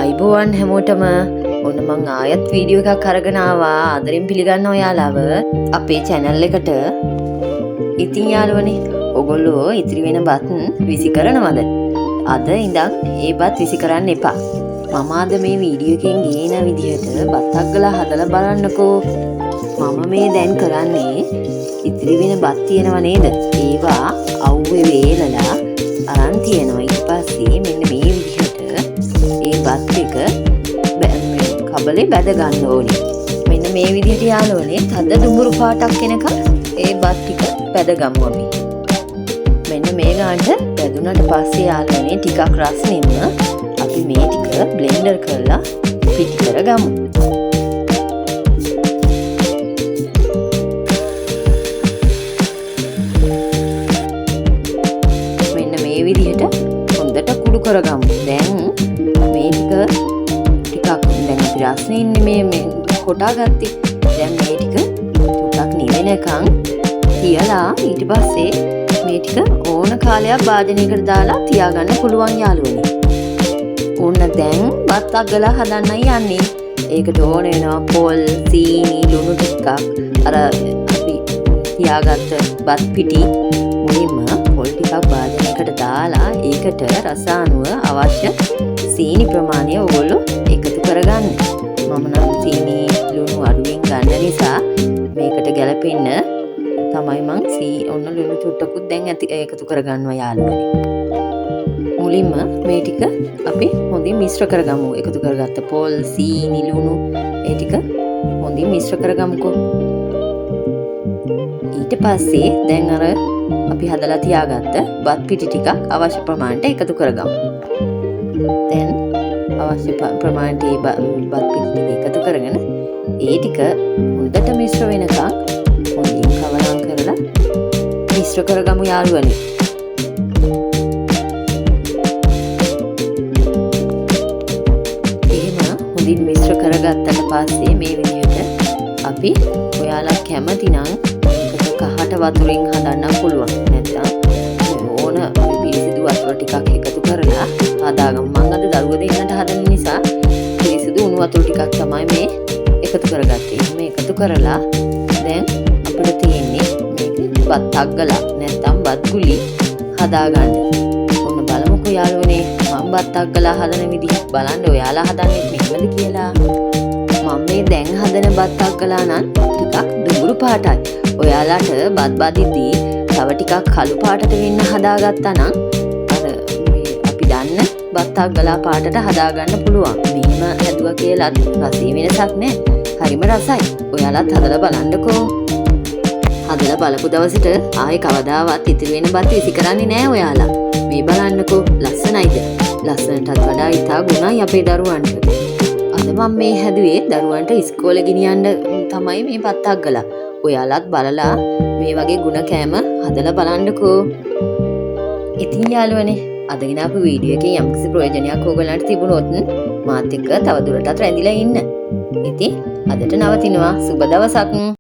අයිබෝවන් හැමෝටම ඔන්න මං ආයත් වීඩියෝ එකක් අරගෙන ආවා ආදරෙන් පිළිගන්න ඔයාලව අපේ channel එකට. ඉතින් යාළුවනේ ඔයගොල්ලෝ ඉතිරි වෙන බත් විසි කරනවද? අද ඉඳන් ඒ බත් විසි කරන්න එපා. මම අද මේ වීඩියෝ එකෙන් ගේන විදිහට බත් අග්ගලා හදලා බලන්නකෝ. මම මේ දැන් කරන්නේ ඉතිරි වෙන බත් තියෙනව නේද? ඒවා අවුවේ වේලලා අරන් තියෙනවා. ඊට පස්සේ මෙන්න මේ විදිහට ඒ බත් එක කබලේ බැද ගන්න ඕනේ. මෙන්න මේ විදිහට යාළුවනේ තද දුඹුරු පාටක් එනකම් ඒ බත් ටික බැදගමු අපි. මෙන්න මේ ගානට බැදුනට පස්සේ යාළුවනේ ටිකක් රස්නෙන්න අපි මේ ටික බ්ලෙන්ඩර් කරලා පිටි කරගමු. මෙන්න මේ විදිහට හොඳට කුඩු කරගමු. දැන් මේ ටිකක් දැන් අපි රස්නේ ඉන්නේ මේ කොටා ගත්තේ. දැන් මේ ටික ටිකක් නිවෙනකන් තියලා ඊට පස්සේ මේ ටික ඕන කාලයක් භාජනයකට දාලා තියාගන්න පුළුවන් යාළුවනේ. ඕන්න දැන් බත් අග්ගලා හදන්නයි යන්නේ. ඒකට ඕන වෙනවා පොල්, සීනි, ලුණු ටිකක්. අර අපි තියාගත්ත බත් පිටි මුලින්ම පොල් ටිකක් භාජනයකට දාලා ඒකට රස අනුව අවශ්‍ය සීනි ප්‍රමාණය ඔයගොල්ලෝ එකතු කරගන්න. මම නම් සීනි ලුණු අඩුවෙන් ගන්න නිසා මේකට ගැලපෙන්න තමයි මං ඔන්න ලුණු චුට්ටකුත් දැන් එකතු කරගන්නවා යාළුවනේ. මුලින්ම මේ ටික අපි හොඳින් මිශ්‍ර කරගමු. එකතු කරගත්ත පොල්, සීනි, ලුණු ඒ ටික හොඳින් මිශ්‍ර කරගමුකෝ. ඊට පස්සේ දැන් අර අපි හදලා තියාගත්ත බත් පිටි ටිකක් අවශ්‍ය ප්‍රමාණයට එකතු කරගමු. දැන් අවශ්‍ය ප්‍රමාණයට බත් පිටි ටික එකතු කරගෙන ඒ ටික හොඳට මිශ්‍ර වෙනකන් හොඳින් කවරම් කරලා මිශ්‍ර කරගමු යාළුවනේ. එහෙම හොඳින් මිශ්‍ර කරගත්තට පස්සේ මේ විදිහට අපි ඔයාලා කැමති නම් ඒකට කහට වතුරෙන් හදන්න පුළුවන්. නැත්නම් ඕන පිරිසිදු වතුර ටිකක් එකතු කරලා හදාගමු. මම අද දරුවෝ දෙන්නට හදන නිසා පිරිසිදු උණු වතුර ටිකක් තමයි මේ එකතු කරගත්තේ. මේ එකතු කරලා දැන් අපිට තියෙන්නේ මේක බත් අග්ගලා නැත්නම් බත් ගුලි හදාගන්න. ඔන්න බලමුකෝ යාළුවනේ මම බත් අග්ගලා හදන විදිහ බලන්න ඔයාලා හදන්නේ මෙහෙමද කියලා. මම මේ දැන් හදන බත් අග්ගලා නම් ටිකක් දුඹුරු පාටයි. ඔයාලට බත් බදිද්දී තව ටිකක් කළු පාටට වෙන්න හදාගත්තා නම් අර අපි දන්න බත් අග්ගලා පාටට හදාගන්න පුළුවන්. මෙහෙම හැදුවා කියලා රසයේ වෙනසක් නැහැ. හරිම රසයි. ඔයාලත් හදලා බලන්නකෝ. හදලා බලපු දවසට ආයේ කවදාවත් ඉතිරි වෙන බත් විසි කරන්නේ නැහැ ඔයාලා. මේ බලන්නකෝ ලස්සනයිද? ලස්සනටත් වඩා ඉතා ගුණයි අපේ දරුවන්ට. අද මම මේ හැදුවේ දරුවන්ට ඉස්කෝලේ ගෙනියන්න තමයි මේ බත් අග්ගලා. ඔයාලත් බලලා මේ වගේ ගුණ කෑම හදලා බලන්නකෝ. ඉතින් යාළුවනේ අද ගෙන අපේ වීඩියෝ එකේ යම්කිසි ප්‍රයෝජනයක් ඕගලන්ට තිබුණොත් මාත් එක්ක තවදුරටත් රැඳිලා ඉන්න. ඉතින් අදට නවතිනවා. සුබ දවසක්.